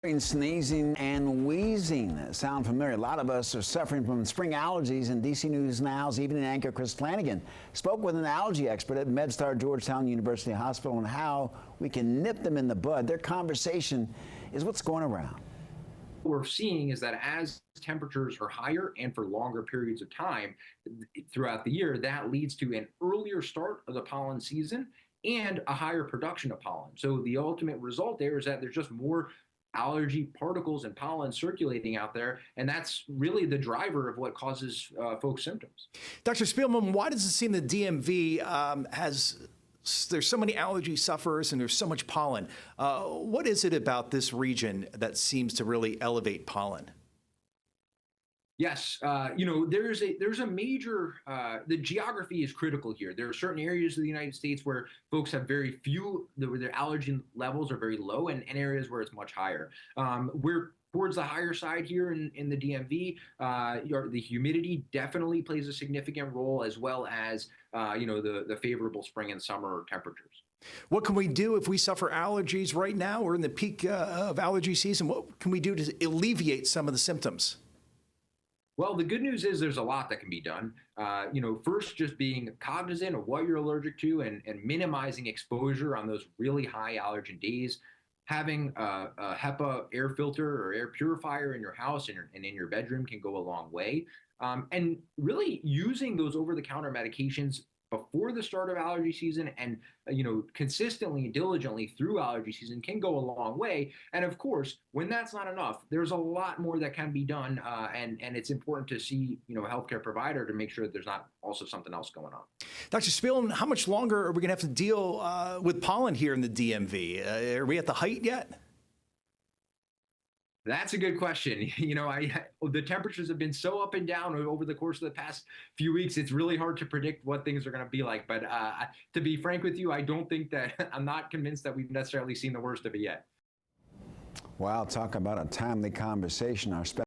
Sneezing and wheezing sound familiar. A lot of us are suffering from spring allergies, and DC News Now's evening anchor Chris Flanagan spoke with an allergy expert at MedStar Georgetown University Hospital on how we can nip them in the bud. Their conversation is what's going around. What we're seeing is that as temperatures are higher and for longer periods of time throughout the year, that leads to an earlier start of the pollen season and a higher production of pollen. So the ultimate result there is that there's just more allergy particles and pollen circulating out there, and that's really the driver of what causes folks' symptoms. Dr. Spielman, why does it seem the DMV there's so many allergy sufferers and there's so much pollen? What is it about this region that seems to really elevate pollen? Yes, there's a major, the geography is critical here. There are certain areas of the United States where folks have very few, where their allergen levels are very low, and areas where it's much higher. We're towards the higher side here in the DMV. The humidity definitely plays a significant role, as well as, the favorable spring and summer temperatures. What can we do if we suffer allergies right now? We're in the peak of allergy season. What can we do to alleviate some of the symptoms? Well, the good news is there's a lot that can be done. First, just being cognizant of what you're allergic to and minimizing exposure on those really high allergen days. Having a HEPA air filter or air purifier in your house and in your bedroom can go a long way. And really using those over-the-counter medications before the start of allergy season and, consistently and diligently through allergy season can go a long way. And of course, when that's not enough, there's a lot more that can be done. And it's important to see, a healthcare provider to make sure that there's not also something else going on. Dr. Spielman, how much longer are we going to have to deal with pollen here in the DMV? Are we at the height yet? That's a good question. The temperatures have been so up and down over the course of the past few weeks. It's really hard to predict what things are going to be like. But to be frank with you, I don't think that I'm not convinced that we've necessarily seen the worst of it yet. Wow, talk about a timely conversation. Our